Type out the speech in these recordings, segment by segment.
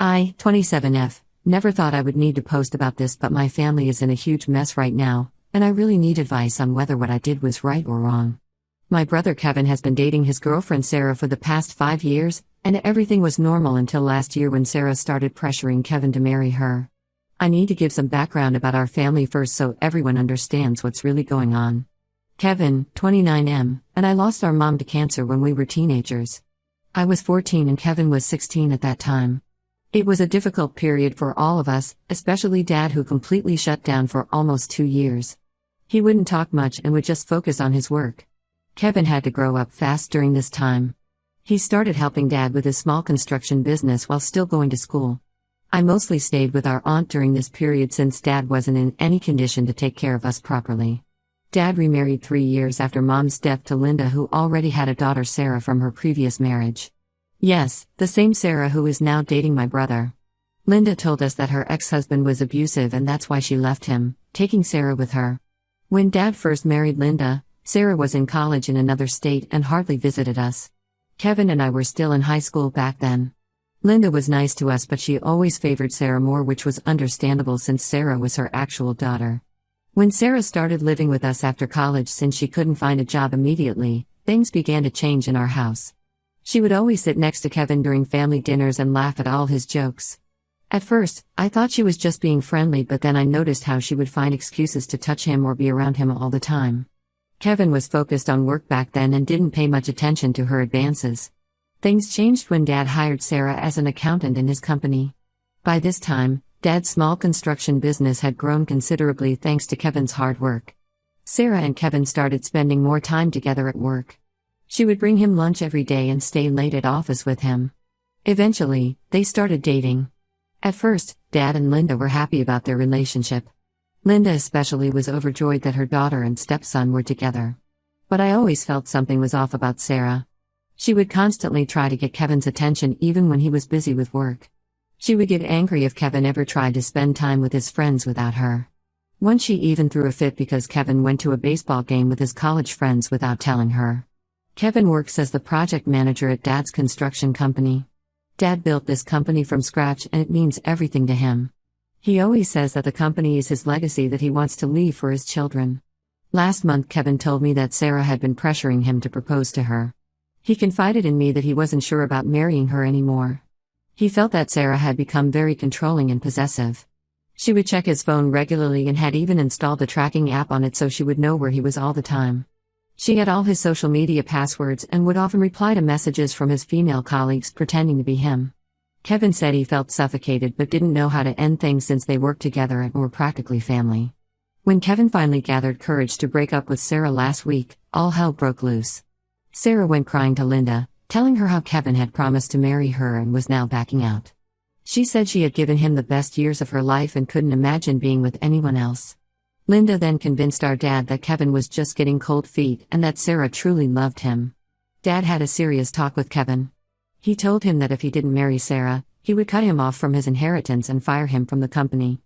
I, 27F, never thought I would need to post about this, but my family is in a huge mess right now, and I really need advice on whether what I did was right or wrong. My brother Kevin has been dating his girlfriend Sarah for the past 5 years, and everything was normal until last year when Sarah started pressuring Kevin to marry her. I need to give some background about our family first so everyone understands what's really going on. Kevin, 29M, and I lost our mom to cancer when we were teenagers. I was 14 and Kevin was 16 at that time. It was a difficult period for all of us, especially Dad, who completely shut down for almost 2 years. He wouldn't talk much and would just focus on his work. Kevin had to grow up fast during this time. He started helping Dad with his small construction business while still going to school. I mostly stayed with our aunt during this period since Dad wasn't in any condition to take care of us properly. Dad remarried 3 years after Mom's death to Linda, who already had a daughter Sarah from her previous marriage. Yes, the same Sarah who is now dating my brother. Linda told us that her ex-husband was abusive and that's why she left him, taking Sarah with her. When Dad first married Linda, Sarah was in college in another state and hardly visited us. Kevin and I were still in high school back then. Linda was nice to us, but she always favored Sarah more, which was understandable since Sarah was her actual daughter. When Sarah started living with us after college, since she couldn't find a job immediately, things began to change in our house. She would always sit next to Kevin during family dinners and laugh at all his jokes. At first, I thought she was just being friendly, but then I noticed how she would find excuses to touch him or be around him all the time. Kevin was focused on work back then and didn't pay much attention to her advances. Things changed when Dad hired Sarah as an accountant in his company. By this time, Dad's small construction business had grown considerably thanks to Kevin's hard work. Sarah and Kevin started spending more time together at work. She would bring him lunch every day and stay late at office with him. Eventually, they started dating. At first, Dad and Linda were happy about their relationship. Linda especially was overjoyed that her daughter and stepson were together. But I always felt something was off about Sarah. She would constantly try to get Kevin's attention even when he was busy with work. She would get angry if Kevin ever tried to spend time with his friends without her. Once she even threw a fit because Kevin went to a baseball game with his college friends without telling her. Kevin works as the project manager at Dad's construction company. Dad built this company from scratch and it means everything to him. He always says that the company is his legacy that he wants to leave for his children. Last month Kevin told me that Sarah had been pressuring him to propose to her. He confided in me that he wasn't sure about marrying her anymore. He felt that Sarah had become very controlling and possessive. She would check his phone regularly and had even installed a tracking app on it so she would know where he was all the time. She had all his social media passwords and would often reply to messages from his female colleagues pretending to be him. Kevin said he felt suffocated but didn't know how to end things since they worked together and were practically family. When Kevin finally gathered courage to break up with Sarah last week, all hell broke loose. Sarah went crying to Linda, telling her how Kevin had promised to marry her and was now backing out. She said she had given him the best years of her life and couldn't imagine being with anyone else. Linda then convinced our dad that Kevin was just getting cold feet and that Sarah truly loved him. Dad had a serious talk with Kevin. He told him that if he didn't marry Sarah, he would cut him off from his inheritance and fire him from the company.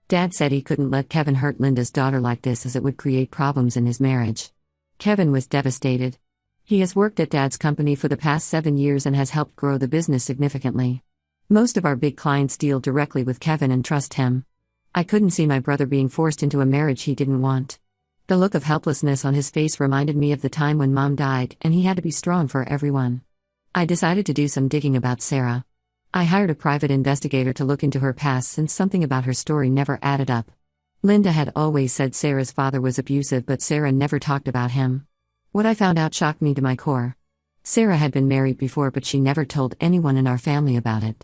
Dad said he couldn't let Kevin hurt Linda's daughter like this as it would create problems in his marriage. Kevin was devastated. He has worked at Dad's company for the past 7 years and has helped grow the business significantly. Most of our big clients deal directly with Kevin and trust him. I couldn't see my brother being forced into a marriage he didn't want. The look of helplessness on his face reminded me of the time when Mom died and he had to be strong for everyone. I decided to do some digging about Sarah. I hired a private investigator to look into her past since something about her story never added up. Linda had always said Sarah's father was abusive, but Sarah never talked about him. What I found out shocked me to my core. Sarah had been married before, but she never told anyone in our family about it.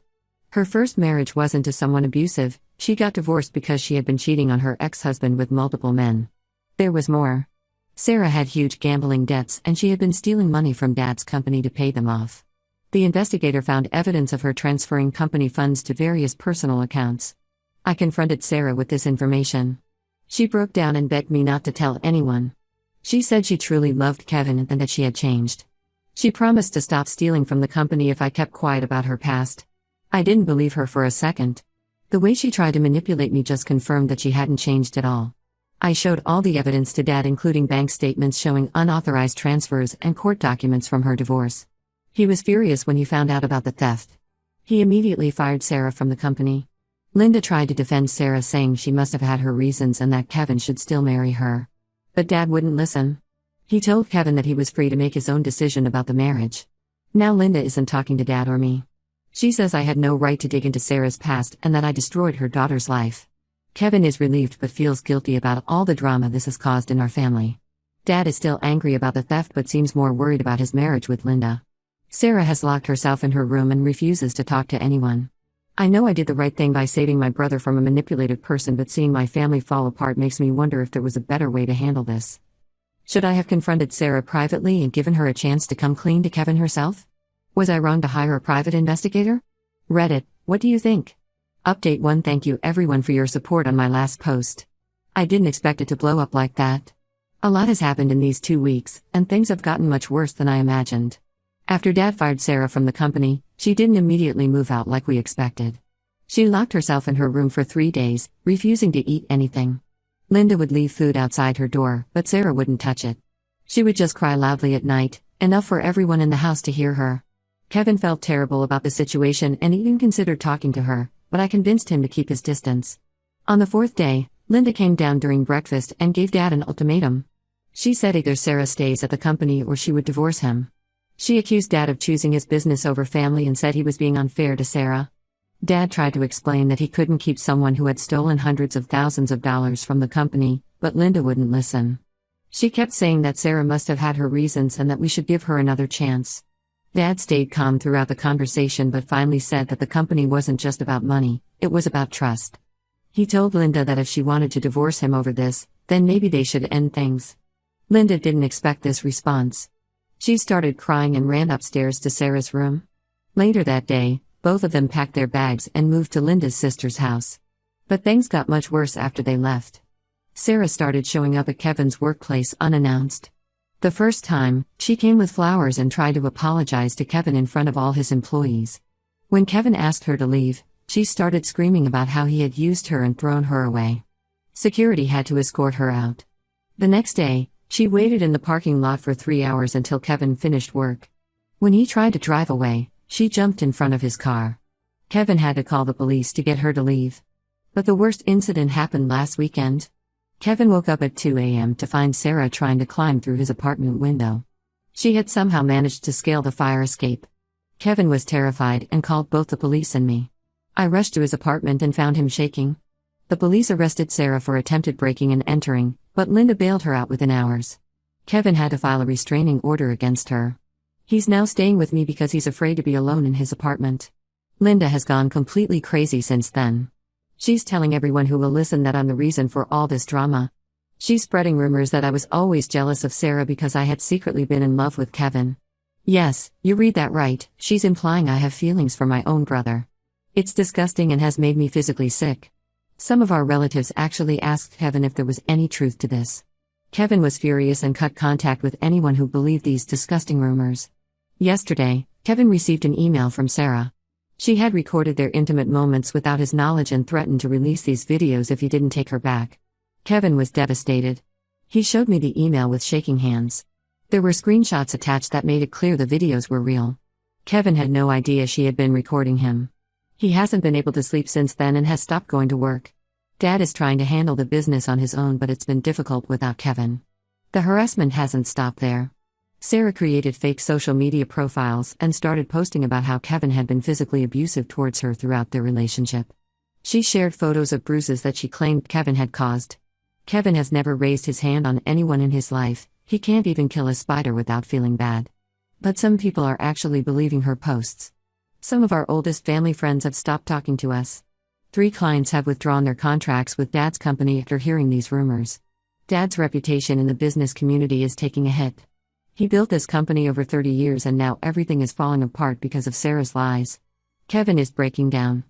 Her first marriage wasn't to someone abusive. She got divorced because she had been cheating on her ex-husband with multiple men. There was more. Sarah had huge gambling debts and she had been stealing money from Dad's company to pay them off. The investigator found evidence of her transferring company funds to various personal accounts. I confronted Sarah with this information. She broke down and begged me not to tell anyone. She said she truly loved Kevin and that she had changed. She promised to stop stealing from the company if I kept quiet about her past. I didn't believe her for a second. The way she tried to manipulate me just confirmed that she hadn't changed at all. I showed all the evidence to Dad, including bank statements showing unauthorized transfers and court documents from her divorce. He was furious when he found out about the theft. He immediately fired Sarah from the company. Linda tried to defend Sarah, saying she must have had her reasons and that Kevin should still marry her. But Dad wouldn't listen. He told Kevin that he was free to make his own decision about the marriage. Now Linda isn't talking to Dad or me. She says I had no right to dig into Sarah's past and that I destroyed her daughter's life. Kevin is relieved but feels guilty about all the drama this has caused in our family. Dad is still angry about the theft but seems more worried about his marriage with Linda. Sarah has locked herself in her room and refuses to talk to anyone. I know I did the right thing by saving my brother from a manipulative person, but seeing my family fall apart makes me wonder if there was a better way to handle this. Should I have confronted Sarah privately and given her a chance to come clean to Kevin herself? Was I wrong to hire a private investigator? Reddit, what do you think? Update 1. Thank you everyone for your support on my last post. I didn't expect it to blow up like that. A lot has happened in these 2 weeks, and things have gotten much worse than I imagined. After Dad fired Sarah from the company, she didn't immediately move out like we expected. She locked herself in her room for 3 days, refusing to eat anything. Linda would leave food outside her door, but Sarah wouldn't touch it. She would just cry loudly at night, enough for everyone in the house to hear her. Kevin felt terrible about the situation and even considered talking to her, but I convinced him to keep his distance. On the 4th day, Linda came down during breakfast and gave Dad an ultimatum. She said either Sarah stays at the company or she would divorce him. She accused Dad of choosing his business over family and said he was being unfair to Sarah. Dad tried to explain that he couldn't keep someone who had stolen hundreds of thousands of dollars from the company, but Linda wouldn't listen. She kept saying that Sarah must have had her reasons and that we should give her another chance. Dad stayed calm throughout the conversation but finally said that the company wasn't just about money, it was about trust. He told Linda that if she wanted to divorce him over this, then maybe they should end things. Linda didn't expect this response. She started crying and ran upstairs to Sarah's room. Later that day, both of them packed their bags and moved to Linda's sister's house. But things got much worse after they left. Sarah started showing up at Kevin's workplace unannounced. The first time, she came with flowers and tried to apologize to Kevin in front of all his employees. When Kevin asked her to leave, she started screaming about how he had used her and thrown her away. Security had to escort her out. The next day, she waited in the parking lot for 3 hours until Kevin finished work. When he tried to drive away, she jumped in front of his car. Kevin had to call the police to get her to leave. But the worst incident happened last weekend. Kevin woke up at 2 a.m. to find Sarah trying to climb through his apartment window. She had somehow managed to scale the fire escape. Kevin was terrified and called both the police and me. I rushed to his apartment and found him shaking. The police arrested Sarah for attempted breaking and entering, but Linda bailed her out within hours. Kevin had to file a restraining order against her. He's now staying with me because he's afraid to be alone in his apartment. Linda has gone completely crazy since then. She's telling everyone who will listen that I'm the reason for all this drama. She's spreading rumors that I was always jealous of Sarah because I had secretly been in love with Kevin. Yes, you read that right, she's implying I have feelings for my own brother. It's disgusting and has made me physically sick. Some of our relatives actually asked Kevin if there was any truth to this. Kevin was furious and cut contact with anyone who believed these disgusting rumors. Yesterday, Kevin received an email from Sarah. She had recorded their intimate moments without his knowledge and threatened to release these videos if he didn't take her back. Kevin was devastated. He showed me the email with shaking hands. There were screenshots attached that made it clear the videos were real. Kevin had no idea she had been recording him. He hasn't been able to sleep since then and has stopped going to work. Dad is trying to handle the business on his own, but it's been difficult without Kevin. The harassment hasn't stopped there. Sarah created fake social media profiles and started posting about how Kevin had been physically abusive towards her throughout their relationship. She shared photos of bruises that she claimed Kevin had caused. Kevin has never raised his hand on anyone in his life, he can't even kill a spider without feeling bad. But some people are actually believing her posts. Some of our oldest family friends have stopped talking to us. 3 clients have withdrawn their contracts with Dad's company after hearing these rumors. Dad's reputation in the business community is taking a hit. He built this company over 30 years and now everything is falling apart because of Sarah's lies. Kevin is breaking down.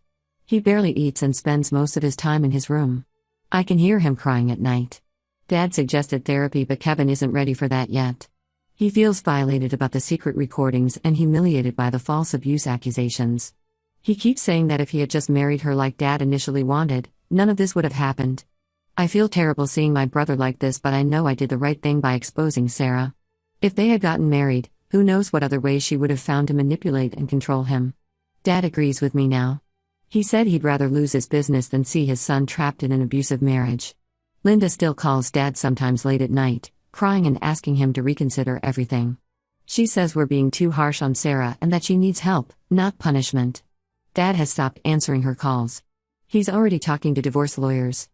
He barely eats and spends most of his time in his room. I can hear him crying at night. Dad suggested therapy, but Kevin isn't ready for that yet. He feels violated about the secret recordings and humiliated by the false abuse accusations. He keeps saying that if he had just married her like Dad initially wanted, none of this would have happened. I feel terrible seeing my brother like this, but I know I did the right thing by exposing Sarah. If they had gotten married, who knows what other ways she would have found to manipulate and control him. Dad agrees with me now. He said he'd rather lose his business than see his son trapped in an abusive marriage. Linda still calls Dad sometimes late at night, crying and asking him to reconsider everything. She says we're being too harsh on Sarah and that she needs help, not punishment. Dad has stopped answering her calls. He's already talking to divorce lawyers.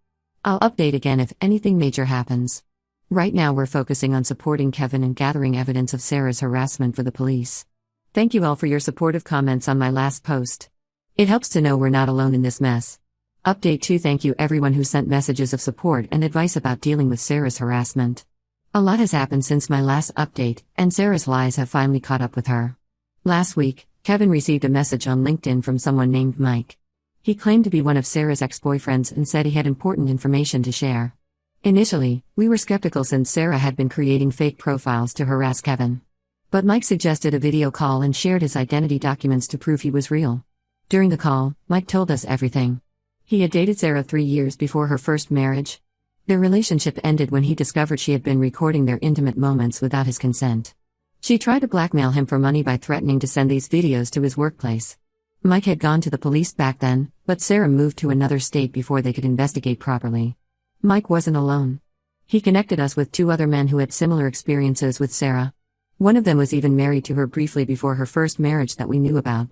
I'll update again if anything major happens. Right now we're focusing on supporting Kevin and gathering evidence of Sarah's harassment for the police. Thank you all for your supportive comments on my last post. It helps to know we're not alone in this mess. Update 2. Thank you everyone who sent messages of support and advice about dealing with Sarah's harassment. A lot has happened since my last update, and Sarah's lies have finally caught up with her. Last week, Kevin received a message on LinkedIn from someone named Mike. He claimed to be one of Sarah's ex-boyfriends and said he had important information to share. Initially, we were skeptical since Sarah had been creating fake profiles to harass Kevin. But Mike suggested a video call and shared his identity documents to prove he was real. During the call, Mike told us everything. He had dated Sarah 3 years before her first marriage. Their relationship ended when he discovered she had been recording their intimate moments without his consent. She tried to blackmail him for money by threatening to send these videos to his workplace. Mike had gone to the police back then, but Sarah moved to another state before they could investigate properly. Mike wasn't alone. He connected us with 2 other men who had similar experiences with Sarah. One of them was even married to her briefly before her first marriage that we knew about.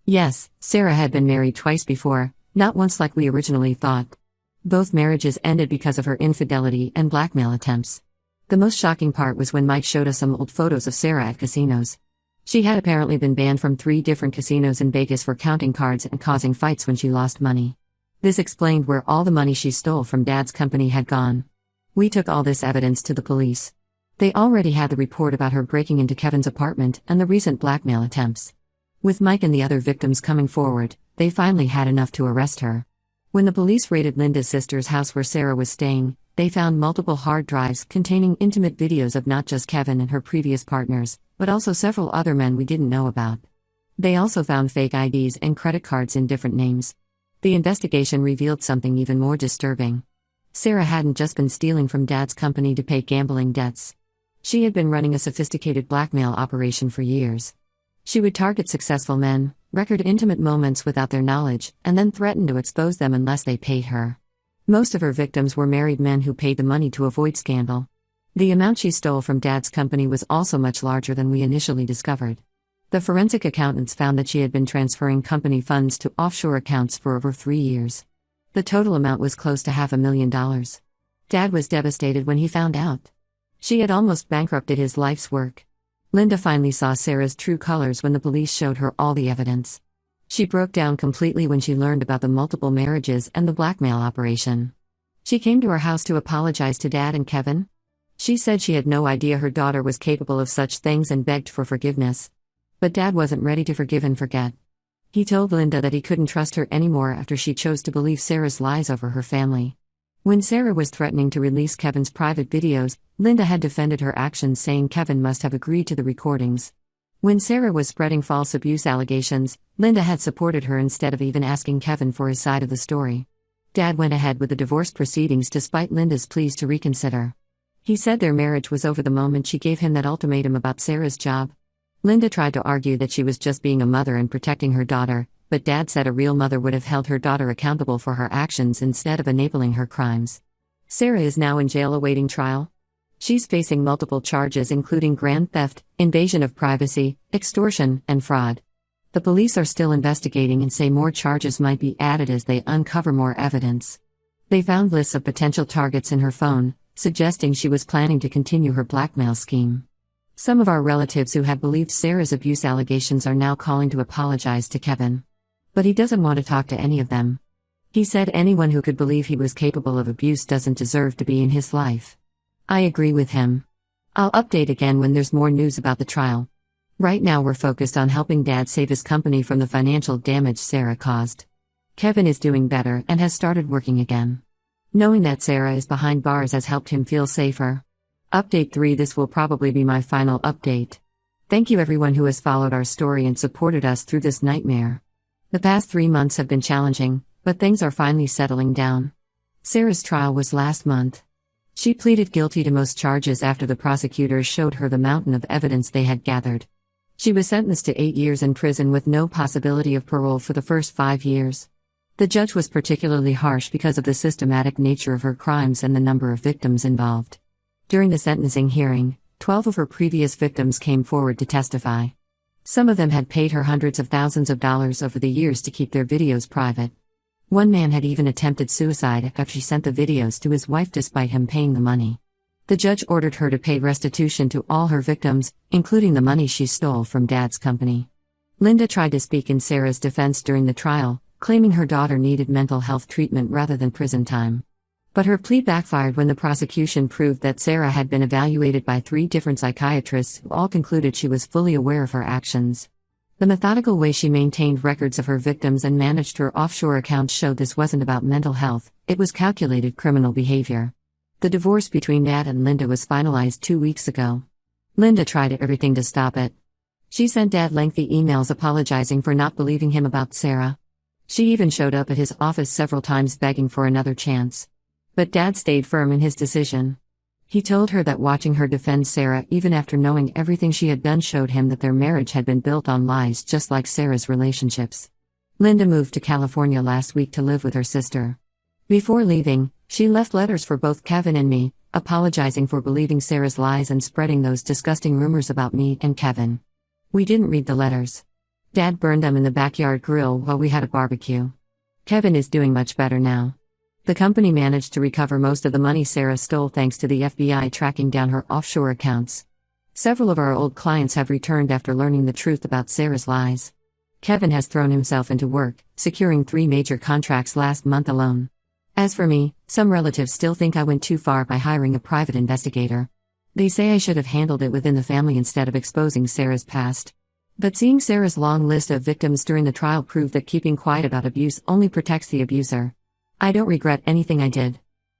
Yes, Sarah had been married twice before, not once like we originally thought. Both marriages ended because of her infidelity and blackmail attempts. The most shocking part was when Mike showed us some old photos of Sarah at casinos. She had apparently been banned from 3 different casinos in Vegas for counting cards and causing fights when she lost money. This explained where all the money she stole from Dad's company had gone. We took all this evidence to the police. They already had the report about her breaking into Kevin's apartment and the recent blackmail attempts. With Mike and the other victims coming forward, they finally had enough to arrest her. When the police raided Linda's sister's house where Sarah was staying, they found multiple hard drives containing intimate videos of not just Kevin and her previous partners, but also several other men we didn't know about. They also found fake IDs and credit cards in different names. The investigation revealed something even more disturbing. Sarah hadn't just been stealing from Dad's company to pay gambling debts. She had been running a sophisticated blackmail operation for years. She would target successful men, record intimate moments without their knowledge, and then threaten to expose them unless they paid her. Most of her victims were married men who paid the money to avoid scandal. The amount she stole from Dad's company was also much larger than we initially discovered. The forensic accountants found that she had been transferring company funds to offshore accounts for over 3 years. The total amount was close to $500,000. Dad was devastated when he found out. She had almost bankrupted his life's work. Linda finally saw Sarah's true colors when the police showed her all the evidence. She broke down completely when she learned about the multiple marriages and the blackmail operation. She came to our house to apologize to Dad and Kevin. She said she had no idea her daughter was capable of such things and begged for forgiveness. But Dad wasn't ready to forgive and forget. He told Linda that he couldn't trust her anymore after she chose to believe Sarah's lies over her family. When Sarah was threatening to release Kevin's private videos, Linda had defended her actions, saying Kevin must have agreed to the recordings. When Sarah was spreading false abuse allegations, Linda had supported her instead of even asking Kevin for his side of the story. Dad went ahead with the divorce proceedings despite Linda's pleas to reconsider. He said their marriage was over the moment she gave him that ultimatum about Sarah's job. Linda tried to argue that she was just being a mother and protecting her daughter, but Dad said a real mother would have held her daughter accountable for her actions instead of enabling her crimes. Sarah is now in jail awaiting trial. She's facing multiple charges including grand theft, invasion of privacy, extortion, and fraud. The police are still investigating and say more charges might be added as they uncover more evidence. They found lists of potential targets in her phone, suggesting she was planning to continue her blackmail scheme. Some of our relatives who had believed Sarah's abuse allegations are now calling to apologize to Kevin. But he doesn't want to talk to any of them. He said anyone who could believe he was capable of abuse doesn't deserve to be in his life. I agree with him. I'll update again when there's more news about the trial. Right now we're focused on helping Dad save his company from the financial damage Sarah caused. Kevin is doing better and has started working again. Knowing that Sarah is behind bars has helped him feel safer. Update 3. This will probably be my final update. Thank you everyone who has followed our story and supported us through this nightmare. The past 3 months have been challenging, but things are finally settling down. Sarah's trial was last month. She pleaded guilty to most charges after the prosecutors showed her the mountain of evidence they had gathered. She was sentenced to 8 years in prison with no possibility of parole for the first 5 years. The judge was particularly harsh because of the systematic nature of her crimes and the number of victims involved. During the sentencing hearing, 12 of her previous victims came forward to testify. Some of them had paid her hundreds of thousands of dollars over the years to keep their videos private. One man had even attempted suicide after she sent the videos to his wife despite him paying the money. The judge ordered her to pay restitution to all her victims, including the money she stole from Dad's company. Linda tried to speak in Sarah's defense during the trial, claiming her daughter needed mental health treatment rather than prison time. But her plea backfired when the prosecution proved that Sarah had been evaluated by 3 different psychiatrists who all concluded she was fully aware of her actions. The methodical way she maintained records of her victims and managed her offshore accounts showed this wasn't about mental health, it was calculated criminal behavior. The divorce between Dad and Linda was finalized 2 weeks ago. Linda tried everything to stop it. She sent Dad lengthy emails apologizing for not believing him about Sarah. She even showed up at his office several times begging for another chance. But Dad stayed firm in his decision. He told her that watching her defend Sarah even after knowing everything she had done showed him that their marriage had been built on lies just like Sarah's relationships. Linda moved to California last week to live with her sister. Before leaving, she left letters for both Kevin and me, apologizing for believing Sarah's lies and spreading those disgusting rumors about me and Kevin. We didn't read the letters. Dad burned them in the backyard grill while we had a barbecue. Kevin is doing much better now. The company managed to recover most of the money Sarah stole thanks to the FBI tracking down her offshore accounts. Several of our old clients have returned after learning the truth about Sarah's lies. Kevin has thrown himself into work, securing 3 major contracts last month alone. As for me, some relatives still think I went too far by hiring a private investigator. They say I should have handled it within the family instead of exposing Sarah's past. But seeing Sarah's long list of victims during the trial proved that keeping quiet about abuse only protects the abuser. I don't regret anything I did.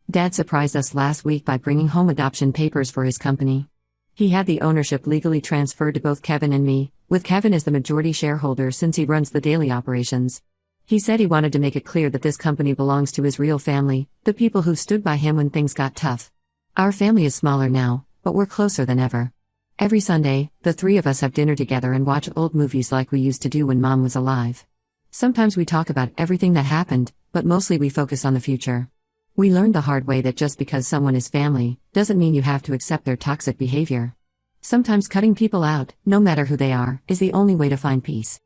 Dad surprised us last week by bringing home adoption papers for his company. He had the ownership legally transferred to both Kevin and me, with Kevin as the majority shareholder since he runs the daily operations. He said he wanted to make it clear that this company belongs to his real family, the people who stood by him when things got tough. Our family is smaller now, but we're closer than ever. Every Sunday, the 3 of us have dinner together and watch old movies like we used to do when Mom was alive. Sometimes we talk about everything that happened, but mostly we focus on the future. We learned the hard way that just because someone is family, doesn't mean you have to accept their toxic behavior. Sometimes cutting people out, no matter who they are, is the only way to find peace.